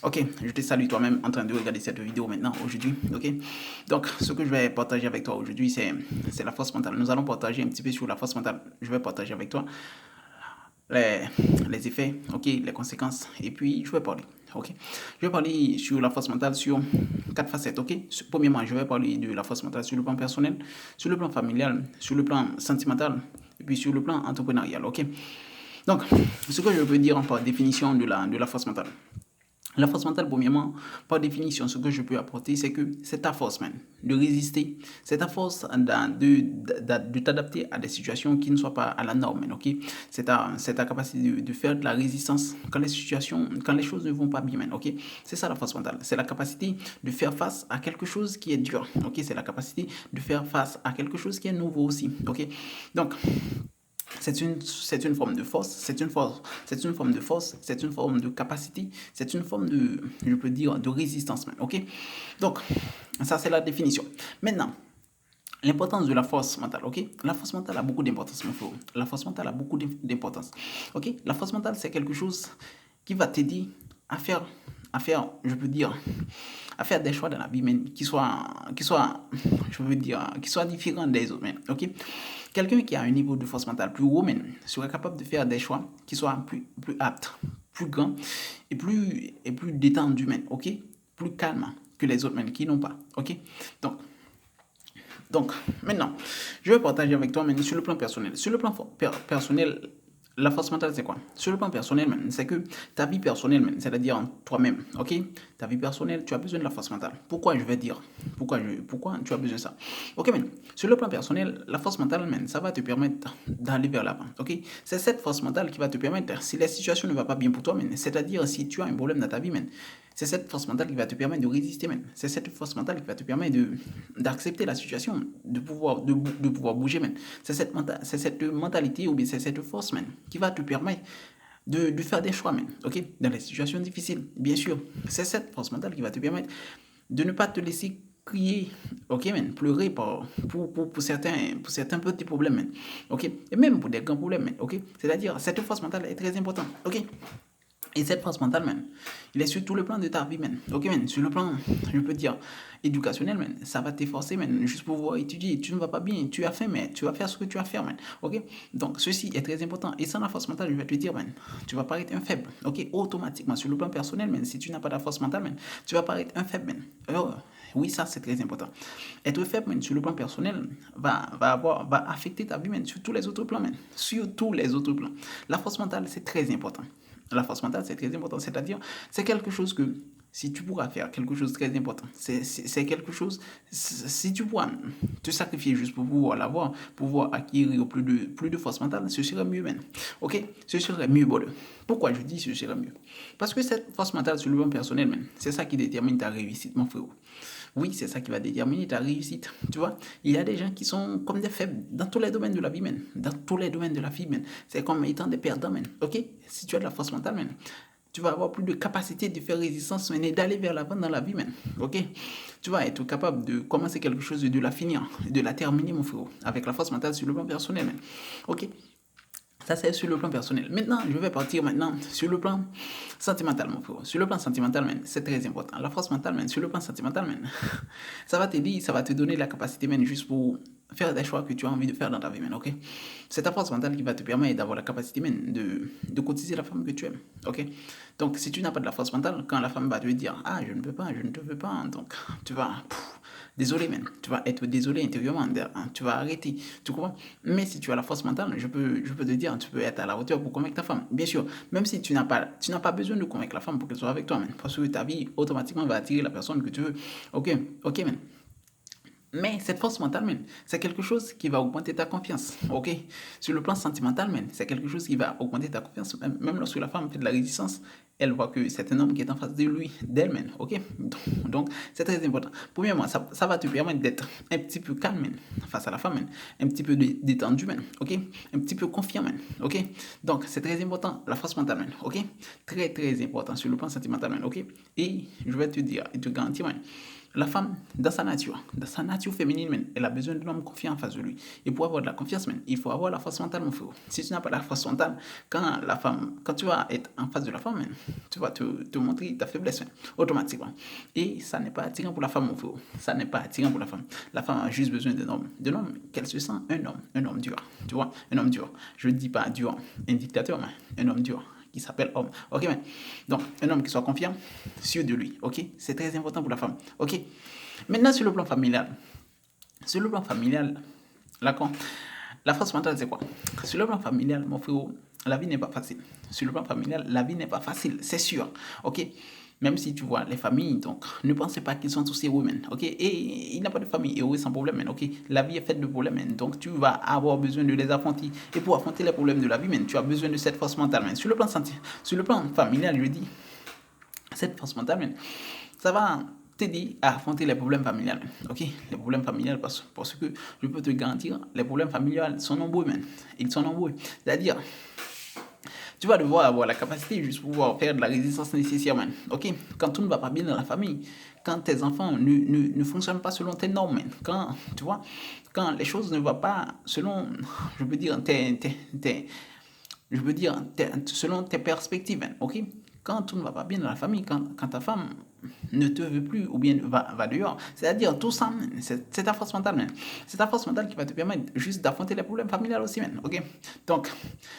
Ok, je te salue toi-même en train de regarder cette vidéo maintenant, aujourd'hui. Ok, donc ce que je vais partager avec toi aujourd'hui, c'est la force mentale. Nous allons partager un petit peu sur la force mentale. Je vais partager avec toi les, les effets, ok, les conséquences, et puis je vais parler. Ok, je vais parler sur la force mentale sur quatre facettes. Ok, premièrement, je vais parler de la force mentale sur le plan personnel, sur le plan familial, sur le plan sentimental, et puis sur le plan entrepreneurial. Ok, donc ce que je peux dire par définition de la force mentale. La force mentale, premièrement, par définition, ce que je peux apporter, c'est que c'est ta force, man, de résister. C'est ta force de t'adapter à des situations qui ne soient pas à la norme, man, ok? C'est ta capacité de faire de la résistance quand les choses ne vont pas bien, man, ok? C'est ça la force mentale. C'est la capacité de faire face à quelque chose qui est dur, ok? C'est la capacité de faire face à quelque chose qui est nouveau aussi, ok? Donc, c'est une forme de force, c'est une forme de force, c'est une forme de capacité, c'est une forme de, je peux dire, de résistance même, ok? Donc, ça c'est la définition. Maintenant, l'importance de la force mentale, ok? La force mentale a beaucoup d'importance, mon frère. La force mentale a beaucoup d'importance, ok? La force mentale, c'est quelque chose qui va t'aider à faire, je peux dire, à faire des choix dans la vie, mais je veux dire, qui soient différents des autres, mais, ok? Quelqu'un qui a un niveau de force mentale plus haut, mais, serait capable de faire des choix qui soient plus aptes, plus grands et plus détendus, mais, ok? Plus calmes que les autres, mais, qui n'ont pas, ok? Donc, donc, maintenant, je vais partager avec toi maintenant sur le plan personnel. Sur le plan personnel, la force mentale, c'est quoi? Sur le plan personnel, c'est que ta vie personnelle, c'est-à-dire toi-même, ok? Ta vie personnelle, tu as besoin de la force mentale. Pourquoi je vais dire? Pourquoi tu as besoin de ça? Ok, sur le plan personnel, la force mentale, ça va te permettre d'aller vers l'avant, ok? C'est cette force mentale qui va te permettre, si la situation ne va pas bien pour toi, c'est-à-dire si tu as un problème dans ta vie, c'est cette force mentale qui va te permettre de résister, c'est cette force mentale qui va te permettre d'accepter la situation, de pouvoir bouger, C'est cette mentalité ou bien c'est cette force, qui va te permettre de faire des choix, ok? Dans les situations difficiles, bien sûr. C'est cette force mentale qui va te permettre de ne pas te laisser crier, ok, pleurer pour certains petits problèmes, ok? Et même pour des grands problèmes, ok? C'est-à-dire, cette force mentale est très importante, ok? Et cette force mentale, il est sur tout le plan de ta vie, ok, sur le plan, je peux dire, éducationnel, ça va t'efforcer, juste pour pouvoir étudier. Tu ne vas pas bien, tu as faim, mais tu vas faire ce que tu as à faire, ok? Donc, ceci est très important. Et sans la force mentale, je vais te dire, tu vas paraître un faible, ok? Automatiquement, sur le plan personnel, si tu n'as pas la force mentale, tu vas paraître un faible, Alors, oui, ça, c'est très important. Être faible, sur le plan personnel, va affecter ta vie, sur tous les autres plans, sur tous les autres plans. La force mentale, c'est très important. La force mentale, c'est très important. C'est-à-dire, c'est quelque chose que, si tu pourras faire quelque chose de très important, c'est quelque chose, si tu pourras te sacrifier juste pour pouvoir l'avoir, pour pouvoir acquérir plus de force mentale, ce serait mieux, ok? Ce serait mieux, bon. Pourquoi je dis ce serait mieux? Parce que cette force mentale sur le plan personnel, c'est ça qui détermine ta réussite, mon frère. Oui, c'est ça qui va déterminer ta réussite. Tu vois, il y a des gens qui sont comme des faibles dans tous les domaines de la vie, Dans tous les domaines de la vie, C'est comme étant des perdants, Ok? Si tu as de la force mentale, tu vas avoir plus de capacité de faire résistance, et d'aller vers l'avant dans la vie, Ok? Tu vas être capable de commencer quelque chose et de la finir, de la terminer, mon frère, avec la force mentale sur le plan personnel, Ok? Ça, c'est sur le plan personnel. Maintenant, je vais partir maintenant sur le plan sentimental, mon frère. Sur le plan sentimental, c'est très important. La force mentale, sur le plan sentimental, ça va t'aider, ça va te donner la capacité, juste pour faire des choix que tu as envie de faire dans ta vie, ok? C'est ta force mentale qui va te permettre d'avoir la capacité, de cotiser la femme que tu aimes, ok? Donc, si tu n'as pas de la force mentale, quand la femme va te dire, ah, je ne peux pas, je ne te veux pas, donc, tu vas, désolé, tu vas être désolé intérieurement, tu vas arrêter, tu comprends? Mais si tu as la force mentale, je peux te dire, tu peux être à la hauteur pour convaincre ta femme. Bien sûr, même si tu n'as pas besoin de convaincre la femme pour qu'elle soit avec toi, parce que ta vie automatiquement va attirer la personne que tu veux. Ok, ok, Mais cette force mentale, c'est quelque chose qui va augmenter ta confiance, ok? Sur le plan sentimental, c'est quelque chose qui va augmenter ta confiance. Même lorsque la femme fait de la résistance, elle voit que c'est un homme qui est en face de lui, d'elle, ok? Donc, c'est très important. Premièrement, ça va te permettre d'être un petit peu calme, face à la femme, un petit peu détendu, ok? Un petit peu confiant, ok? Donc, c'est très important, la force mentale, ok? Très, très important sur le plan sentimental, ok? Et je vais te dire, et te garantir, la femme, dans sa nature féminine, elle a besoin d'un homme confiant en face de lui. Et pour avoir de la confiance, il faut avoir la force mentale, mon frère. Si tu n'as pas la force mentale, quand tu vas être en face de la femme, tu vas te montrer ta faiblesse automatiquement. Et ça n'est pas attirant pour la femme, mon frère. Ça n'est pas attirant pour la femme. La femme a juste besoin d'un homme qu'elle se sent un homme dur. Tu vois, un homme dur. Je ne dis pas dur, un dictateur, mais un homme dur qui s'appelle homme. Ok, mais donc un homme qui soit confiant, sûr de lui. Ok, c'est très important pour la femme. Ok, maintenant sur le plan familial. Sur le plan familial, là, la force mentale, c'est quoi? Sur le plan familial, mon frère, la vie n'est pas facile. Sur le plan familial, la vie n'est pas facile, c'est sûr. Ok? Même si tu vois les familles, donc ne pensez pas qu'ils sont tous héros, man. Ok? Et il n'y a pas de famille héros sans problème, man. Ok? La vie est faite de problèmes, man. Donc tu vas avoir besoin de les affronter. Et pour affronter les problèmes de la vie, man, tu as besoin de cette force mentale, man. Sur le plan familial, je dis, cette force mentale, man, ça va t'aider à affronter les problèmes familiales. Ok? Les problèmes familiales, parce que je peux te garantir, les problèmes familiales sont nombreux, man. Ils sont nombreux. C'est-à-dire, tu vas devoir avoir la capacité juste pour pouvoir faire de la résistance nécessaire, man. Ok? Quand tout ne va pas bien dans la famille, quand tes enfants ne fonctionnent pas selon tes normes, man. Quand, tu vois, quand les choses ne vont pas selon, je veux dire, selon tes perspectives, man. Ok? Quand tout ne va pas bien dans la famille, quand ta femme ne te veut plus ou bien va dehors, c'est-à-dire tout ça, c'est ta force mentale, man. C'est ta force mentale qui va te permettre juste d'affronter les problèmes familiales aussi, man. Ok? Donc,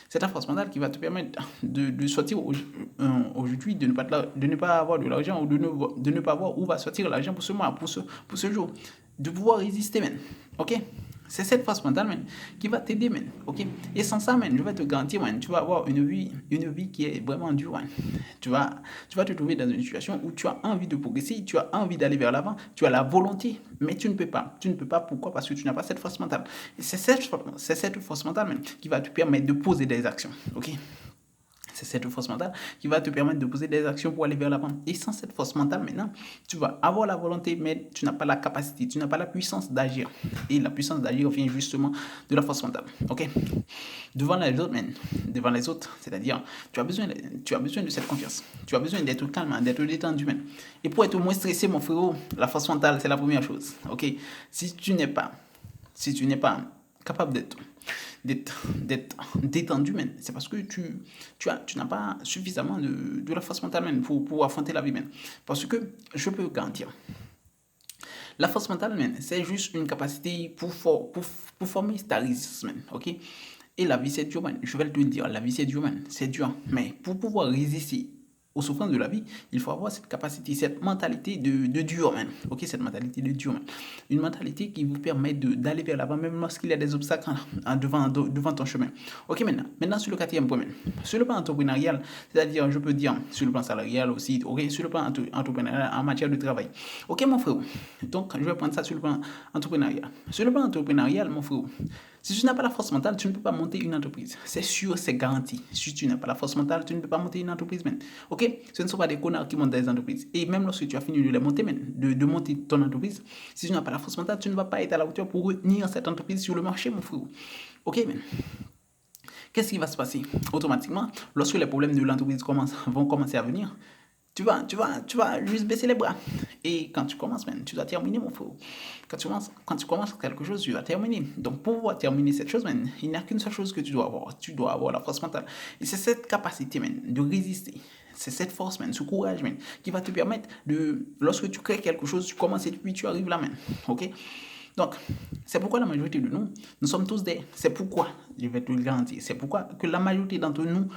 c'est ta force mentale qui va te permettre de sortir aujourd'hui, de ne pas avoir de l'argent ou de ne pas voir où va sortir l'argent pour ce mois, pour ce jour. De pouvoir résister, man. Ok? C'est cette force mentale, man, qui va t'aider, man. Ok? Et sans ça, man, je vais te garantir, man, tu vas avoir une vie qui est vraiment dure, man. Tu vas te trouver dans une situation où tu as envie de progresser, tu as envie d'aller vers l'avant, tu as la volonté, mais tu ne peux pas. Tu ne peux pas, pourquoi? Parce que tu n'as pas cette force mentale. Et c'est cette force mentale, man, qui va te permettre de poser des actions. Ok? C'est cette force mentale qui va te permettre de poser des actions pour aller vers l'avant. Et sans cette force mentale, maintenant, tu vas avoir la volonté, mais tu n'as pas la capacité, tu n'as pas la puissance d'agir. Et la puissance d'agir vient justement de la force mentale. Ok? Devant les autres, c'est-à-dire, tu as besoin de cette confiance. Tu as besoin d'être calme, d'être détendu, man. Et pour être moins stressé, mon frérot, la force mentale, c'est la première chose. Ok? Si tu n'es pas capable d'être détendu, man, c'est parce que tu n'as pas suffisamment de la force mentale, man, pour affronter la vie, man. Parce que je peux garantir, la force mentale, man, c'est juste une capacité pour former ta résistance, man. Ok? Et la vie, c'est dur, man. Je vais te le dire, la vie, c'est dur, man. C'est dur. Mais pour pouvoir résister aux souffrances de la vie, il faut avoir cette capacité, cette mentalité de dur, man. Ok, cette mentalité de dur, man. Une mentalité qui vous permet d'aller vers l'avant, même lorsqu'il y a des obstacles devant ton chemin. Ok, maintenant sur le quatrième point, man. Sur le plan entrepreneurial, c'est-à-dire, je peux dire, sur le plan salarial aussi, ok, sur le plan entrepreneurial en matière de travail. Ok, mon frère. Donc, je vais prendre ça sur le plan entrepreneurial. Sur le plan entrepreneurial, mon frère, si tu n'as pas la force mentale, tu ne peux pas monter une entreprise. C'est sûr, c'est garanti. Si tu n'as pas la force mentale, tu ne peux pas monter une entreprise, man. Ok? Ce ne sont pas des connards qui montent des entreprises. Et même lorsque tu as fini de les monter, man, de monter ton entreprise, si tu n'as pas la force mentale, tu ne vas pas être à la hauteur pour retenir cette entreprise sur le marché, mon frère. Ok, man. Qu'est-ce qui va se passer? Automatiquement, lorsque les problèmes de l'entreprise vont commencer à venir, tu vas juste baisser les bras. Et quand tu commences, man, tu dois terminer, mon frère. Quand tu commences quelque chose, tu dois terminer. Donc, pour pouvoir terminer cette chose, man, il n'y a qu'une seule chose que tu dois avoir. Tu dois avoir la force mentale. Et c'est cette capacité, man, de résister. C'est cette force, man, ce courage, man, qui va te permettre lorsque tu crées quelque chose, tu commences et puis tu arrives là, man. Ok? Donc, c'est pourquoi la majorité de nous sommes tous c'est pourquoi, je vais te le garantir, c'est pourquoi que la majorité d'entre nous,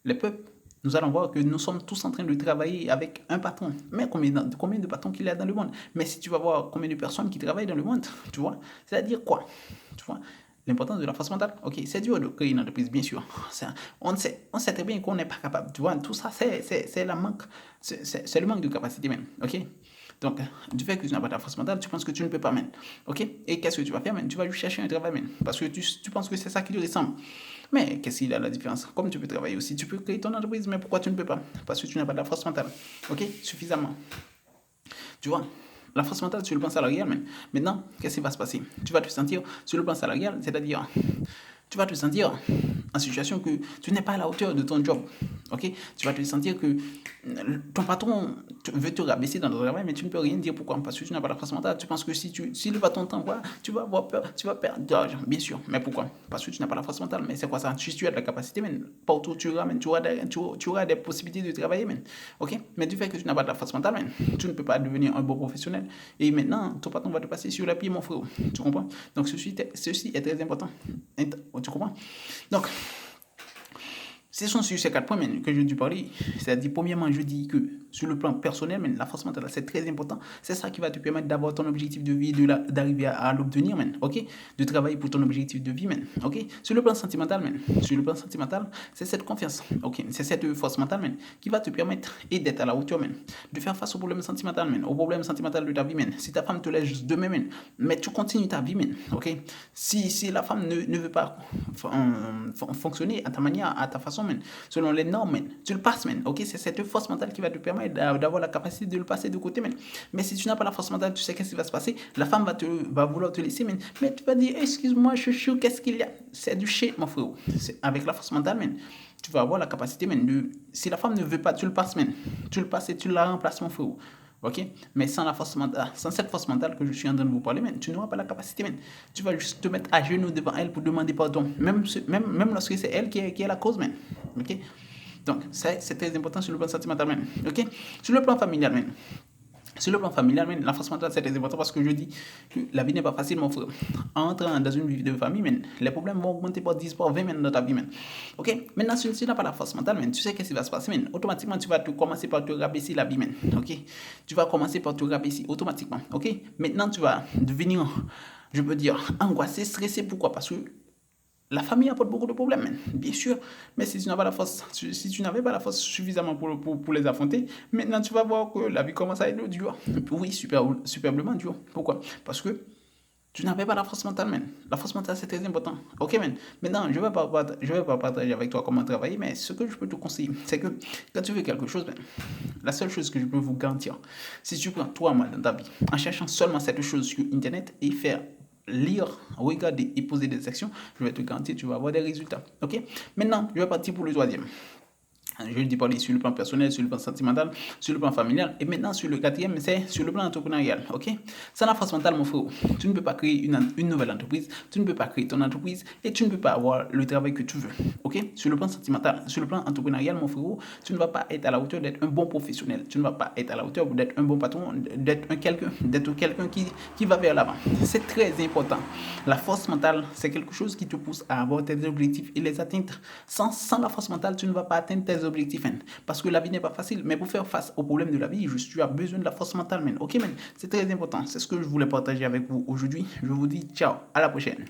les peuples, nous allons voir que nous sommes tous en train de travailler avec un patron. Mais combien de patrons qu'il y a dans le monde? Mais si tu vas voir combien de personnes qui travaillent dans le monde, tu vois, c'est-à-dire quoi? Tu vois, l'importance de la force mentale. Ok, c'est dur de créer une entreprise, bien sûr. On sait très bien qu'on n'est pas capable. Tu vois, tout ça, c'est le manque de capacité même. Ok? Donc, du fait que tu n'as pas ta force mentale, tu penses que tu ne peux pas, man. Ok? Et qu'est-ce que tu vas faire, man? Tu vas lui chercher un travail, man. Parce que tu penses que c'est ça qui te ressemble. Mais qu'est-ce qu'il y a la différence? Comme tu peux travailler aussi, tu peux créer ton entreprise, mais pourquoi tu ne peux pas? Parce que tu n'as pas de la force mentale. Ok? Suffisamment. Tu vois? La force mentale sur le plan salarial, man. Maintenant, qu'est-ce qui va se passer? Tu vas te sentir sur le plan salarial, c'est-à-dire, tu vas te sentir en situation que tu n'es pas à la hauteur de ton job. Ok? Tu vas te sentir que ton patron tu veux te rabaisser dans ton travail, mais tu ne peux rien dire. Pourquoi? Parce que tu n'as pas la force mentale. Tu penses que si le patron t'envoie, tu vas avoir peur, tu vas perdre de l'argent, bien sûr. Mais pourquoi? Parce que tu n'as pas la force mentale. Mais c'est quoi ça? Si tu as de la capacité, man, partout où tu ramènes, tu auras des possibilités de travailler, man. Ok? Mais du fait que tu n'as pas de la force mentale, man, tu ne peux pas devenir un bon professionnel. Et maintenant, ton patron va te passer sur la pied, mon frère. Tu comprends? Donc, ceci est très important. Tu comprends? Donc, ce sont sur ces 4 points que je dû parler. C'est-à-dire, premièrement, je dis que sur le plan personnel, la force mentale, c'est très important. C'est ça qui va te permettre d'avoir ton objectif de vie, d'arriver à l'obtenir, ok? De travailler pour ton objectif de vie, ok? Sur le plan sentimental, c'est cette confiance, ok? C'est cette force mentale, qui va te permettre et d'être à la hauteur, de faire face au problème sentimental, au problème sentimental de ta vie, Si ta femme te laisse demain, mais tu continues ta vie, ok? Si la femme ne veut pas fonctionner à ta manière, à ta façon, selon les normes, tu le passes, ok? C'est cette force mentale qui va te permettre d'avoir la capacité de le passer de côté, mais si tu n'as pas la force mentale, tu sais qu'est-ce qui va se passer. La femme va vouloir te laisser, mais tu vas dire, excuse-moi, chouchou, qu'est-ce qu'il y a? C'est du shit, mon frère. Avec la force mentale, tu vas avoir la capacité, si la femme ne veut pas, tu le passes, tu le passes et tu la remplaces, mon frère. Ok? Mais sans cette force mentale que je suis en train de vous parler, tu n'auras pas la capacité, Tu vas juste te mettre à genoux devant elle pour demander pardon. Même lorsque c'est elle qui est la cause, Ok? Donc, c'est très important sur le plan sentimental, Ok? Sur le plan familial, Sur le plan familial, la force mentale, c'est très important parce que je dis que la vie n'est pas facile, mon frère. En entrant dans une vie de famille, les problèmes vont augmenter par 10, par 20 dans ta vie, Ok? Maintenant, si tu n'as pas la force mentale, tu sais qu'est-ce qui va se passer, automatiquement, tu vas commencer par te rabaisser la vie, Ok? Tu vas commencer par te rabaisser automatiquement, ok? Maintenant, tu vas devenir, je peux dire, angoissé, stressé. Pourquoi? Parce que la famille apporte beaucoup de problèmes, bien sûr, mais si tu n'as pas la force, si tu n'avais pas la force suffisamment pour les affronter, maintenant tu vas voir que la vie commence à être dure. Oui, superbement dur. Pourquoi? Parce que tu n'avais pas la force mentale, La force mentale, c'est très important. Ok, Maintenant, je vais pas partager avec toi comment travailler, mais ce que je peux te conseiller, c'est que quand tu veux quelque chose, la seule chose que je peux vous garantir, si tu prends 3 mois dans ta vie, en cherchant seulement cette chose sur Internet et faire lire, regarder et poser des actions, je vais te garantir que tu vas avoir des résultats. Ok? Maintenant, je vais partir pour le troisième. Je dis parler sur le plan personnel, sur le plan sentimental, sur le plan familial. Et maintenant, sur le quatrième, c'est sur le plan entrepreneurial. Ok? Sans la force mentale, mon frère, tu ne peux pas créer une nouvelle entreprise, tu ne peux pas créer ton entreprise et tu ne peux pas avoir le travail que tu veux. Ok? Sur le plan sentimental, sur le plan entrepreneurial, mon frère, tu ne vas pas être à la hauteur d'être un bon professionnel. Tu ne vas pas être à la hauteur d'être un bon patron, d'être quelqu'un qui va vers l'avant. C'est très important. La force mentale, c'est quelque chose qui te pousse à avoir tes objectifs et les atteindre. Sans la force mentale, tu ne vas pas atteindre tes objectifs, parce que la vie n'est pas facile, mais pour faire face aux problèmes de la vie, tu as besoin de la force mentale, ok, c'est très important. C'est ce que je voulais partager avec vous aujourd'hui. Je vous dis ciao, à la prochaine.